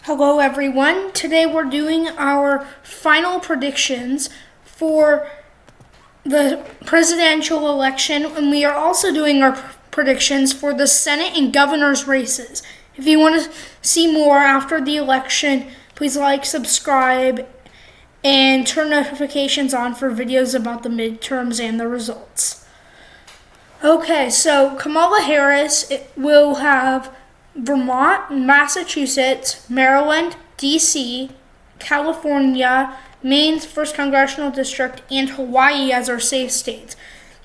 Hello everyone. Today we're doing our final predictions for the presidential election, and we are also doing our predictions for the Senate and governor's races. If you want to see more after the election, please like, subscribe, and turn notifications on for videos about the midterms and the results. Okay, so Kamala Harris will have Vermont, Massachusetts, Maryland, D.C., California, Maine's 1st Congressional District, and Hawaii as our safe states.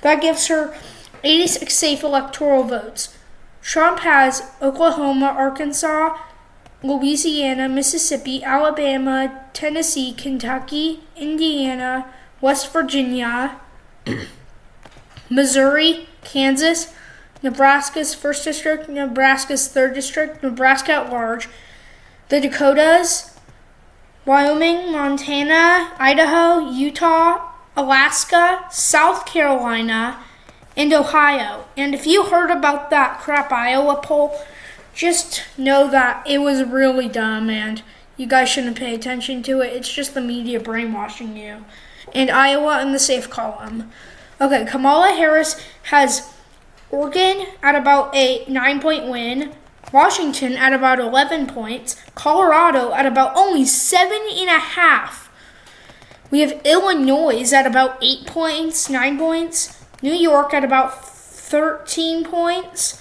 That gives her 86 safe electoral votes. Trump has Oklahoma, Arkansas, Louisiana, Mississippi, Alabama, Tennessee, Kentucky, Indiana, West Virginia, Missouri, Kansas, Nebraska's 1st District, Nebraska's 3rd District, Nebraska at large, the Dakotas, Wyoming, Montana, Idaho, Utah, Alaska, South Carolina, and Ohio. And if you heard about that crap Iowa poll, just know that it was really dumb and you guys shouldn't pay attention to it. It's just the media brainwashing you. And Iowa in the safe column. Okay, Kamala Harris has Oregon at about a 9-point win, Washington at about 11 points, Colorado at about only 7.5. We have Illinois at about 8 points, 9 points, New York at about 13 points,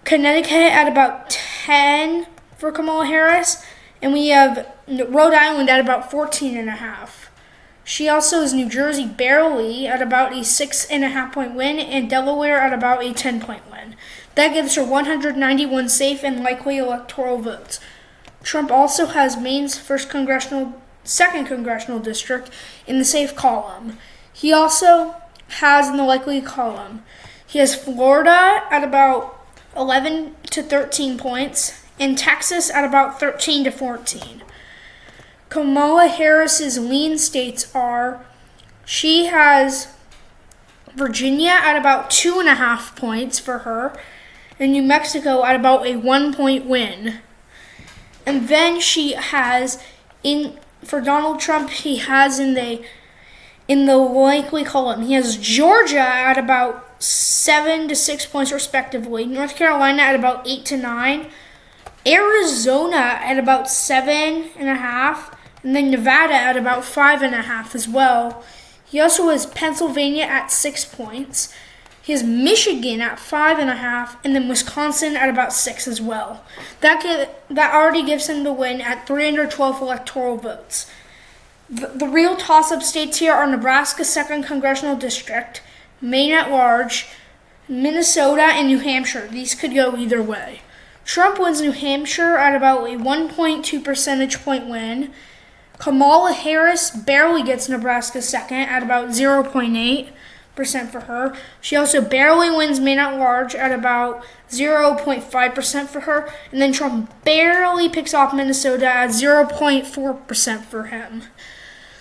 Connecticut at about 10 for Kamala Harris, and we have Rhode Island at about 14.5. She also is New Jersey barely at about a 6.5-point win and Delaware at about a 10-point win. That gives her 191 safe and likely electoral votes. Trump also has Maine's 2nd Congressional District in the safe column. He also has in the likely column. He has Florida at about 11 to 13 points and Texas at about 13 to 14. Kamala Harris's lean states are, she has Virginia at about 2.5 points for her, and New Mexico at about a 1-point win. And then she has, for Donald Trump, he has in the likely column, he has Georgia at about 7 to 6 points respectively, North Carolina at about 8 to 9, Arizona at about 7.5, and then Nevada at about 5.5 as well. He also has Pennsylvania at 6 points. He has Michigan at 5.5, and then Wisconsin at about 6 as well. That already gives him the win at 312 electoral votes. The real toss-up states here are Nebraska's 2nd Congressional District, Maine at large, Minnesota, and New Hampshire. These could go either way. Trump wins New Hampshire at about a 1.2 percentage point win. Kamala Harris barely gets Nebraska 2nd at about 0.8% for her. She also barely wins Maine at large at about 0.5% for her. And then Trump barely picks off Minnesota at 0.4% for him.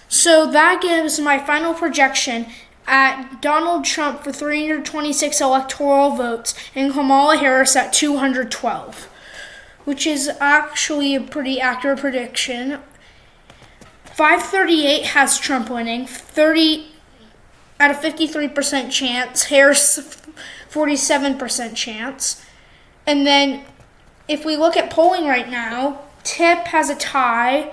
So that gives my final projection at Donald Trump for 326 electoral votes and Kamala Harris at 212, which is actually a pretty accurate prediction. 538 has Trump winning, 30 at a 53% chance, Harris 47% chance. And then if we look at polling right now, Tip has a tie.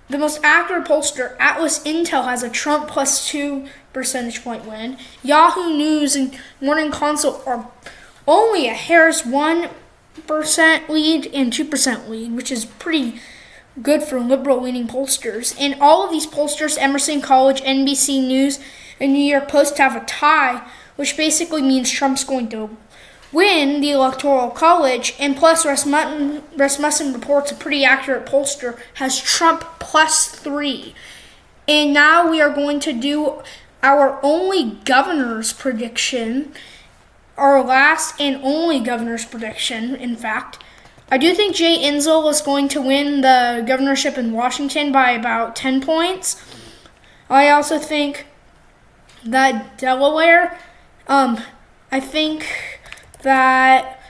The most accurate pollster, Atlas Intel, has a Trump plus 2 percentage point win. Yahoo News and Morning Consult are only a Harris 1% lead and 2% lead, which is pretty good for liberal-leaning pollsters. And all of these pollsters, Emerson College, NBC News, and New York Post, have a tie, which basically means Trump's going to win the Electoral College. And plus, Rasmussen Reports, a pretty accurate pollster, has Trump plus 3. And now we are going to do our only governor's prediction, our last and only governor's prediction, in fact. I do think Jay Inslee is going to win the governorship in Washington by about 10 points. I also think that Delaware, I think that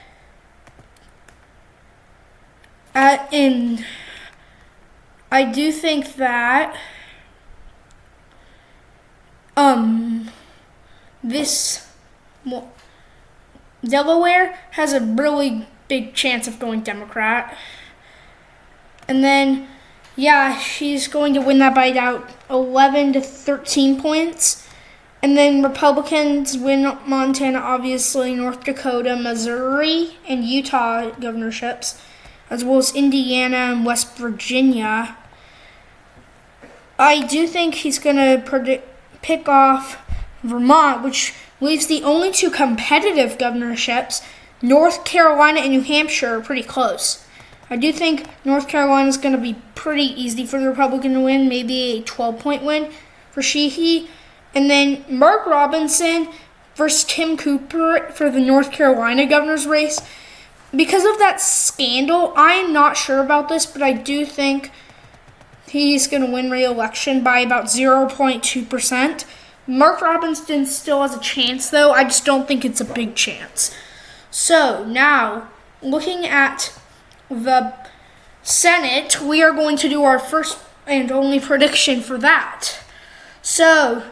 And I do think that this Delaware has a really big chance of going Democrat. And then, yeah, she's going to win that by about 11 to 13 points. And then Republicans win Montana, obviously, North Dakota, Missouri, and Utah governorships, as well as Indiana and West Virginia. I do think he's going to pick off Vermont, which leaves the only two competitive governorships. North Carolina and New Hampshire are pretty close. I do think North Carolina is going to be pretty easy for the Republican to win, maybe a 12-point win for Sheehy. And then Mark Robinson versus Tim Cooper for the North Carolina governor's race. Because of that scandal, I'm not sure about this, but I do think he's going to win re-election by about 0.2%. Mark Robinson still has a chance, though. I just don't think it's a big chance. So now, looking at the Senate, we are going to do our first and only prediction for that. So,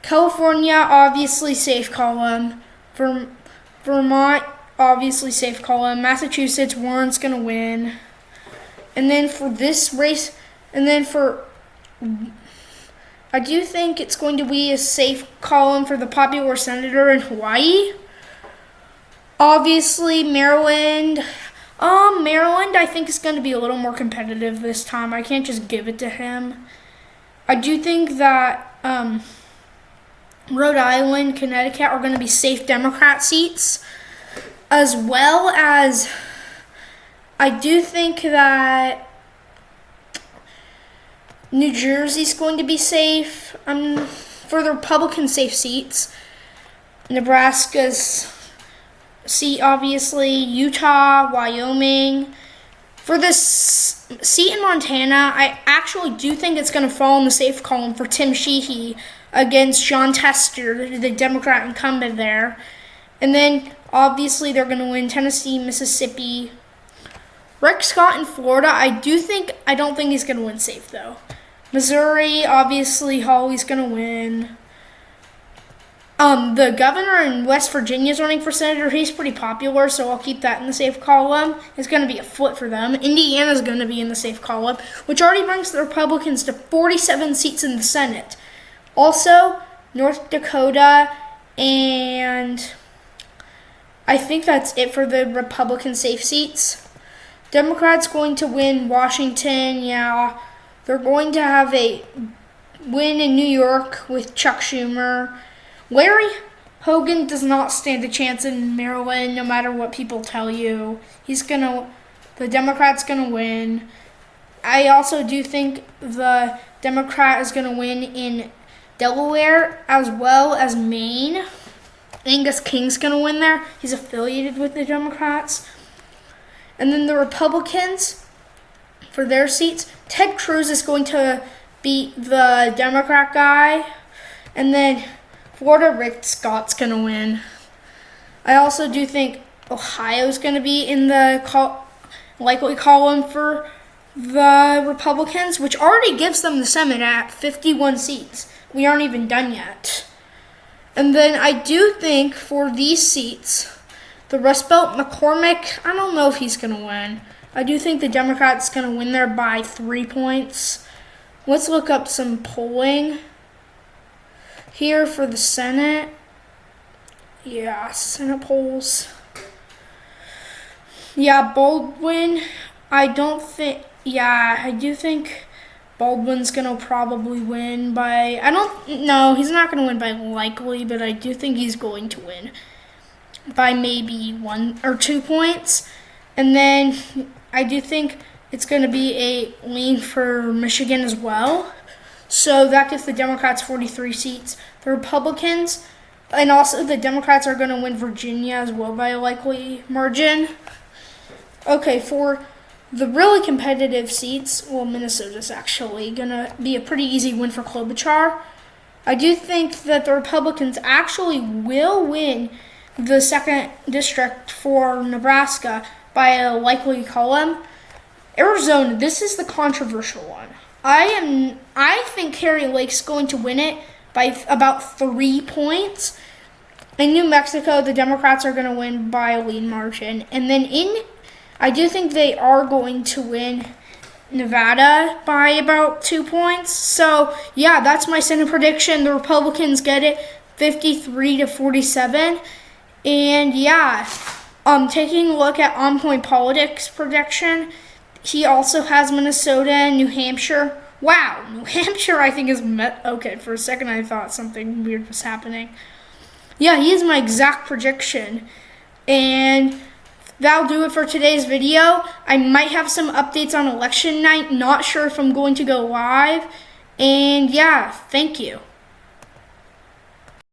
California, obviously safe column. Vermont, obviously safe column. Massachusetts, Warren's going to win. And then for this race, I do think it's going to be a safe column for the popular senator in Hawaii. Obviously, Maryland. Maryland, I think, is going to be a little more competitive this time. I can't just give it to him. I do think that Rhode Island, Connecticut are going to be safe Democrat seats, as well as I do think that New Jersey's going to be safe for the Republican safe seats. Nebraska's seat, obviously. Utah, Wyoming. For this seat in Montana, I actually do think it's going to fall in the safe column for Tim Sheehy against Jon Tester, the Democrat incumbent there. And then, obviously, they're going to win Tennessee, Mississippi. Rick Scott in Florida, I don't think he's going to win safe, though. Missouri, obviously, Hawley's going to win. The governor in West Virginia is running for senator. He's pretty popular, so I'll keep that in the safe column. It's going to be a flip for them. Indiana's going to be in the safe column, which already brings the Republicans to 47 seats in the Senate. Also, North Dakota, and I think that's it for the Republican safe seats. Democrats going to win Washington, yeah. They're going to have a win in New York with Chuck Schumer. Larry Hogan does not stand a chance in Maryland, no matter what people tell you. The Democrat's gonna win. I also do think the Democrat is gonna win in Delaware as well as Maine. Angus King's gonna win there. He's affiliated with the Democrats. And then the Republicans, for their seats, Ted Cruz is going to beat the Democrat guy. And then Florida, Rick Scott's going to win. I also do think Ohio's going to be in the likely column for the Republicans, which already gives them the Senate at 51 seats. We aren't even done yet. And then I do think for these seats, the Rust Belt, McCormick, I don't know if he's going to win. I do think the Democrat's going to win there by 3 points. Let's look up some polling here for the Senate. Yeah, Senate polls. Yeah, Baldwin, I do think Baldwin's going to probably win by, he's not going to win by likely, but I do think he's going to win by maybe 1 or 2 points. And then I do think it's going to be a lean for Michigan as well. So that gives the Democrats 43 seats. The Republicans and also the Democrats are going to win Virginia as well by a likely margin. Okay, for the really competitive seats, Minnesota's actually going to be a pretty easy win for Klobuchar. I do think that the Republicans actually will win the 2nd district for Nebraska by a likely column. Arizona, this is the controversial one. I think Kari Lake's going to win it by about 3 points. In New Mexico, the Democrats are going to win by a lead margin. And then I do think they are going to win Nevada by about 2 points. So, yeah, that's my Senate prediction. The Republicans get it 53-47. And, yeah, taking a look at On Point Politics prediction, he also has Minnesota and New Hampshire. Wow, New Hampshire I think is okay, for a second I thought something weird was happening. Yeah, he is my exact prediction. And that'll do it for today's video. I might have some updates on election night. Not sure if I'm going to go live. And yeah, thank you.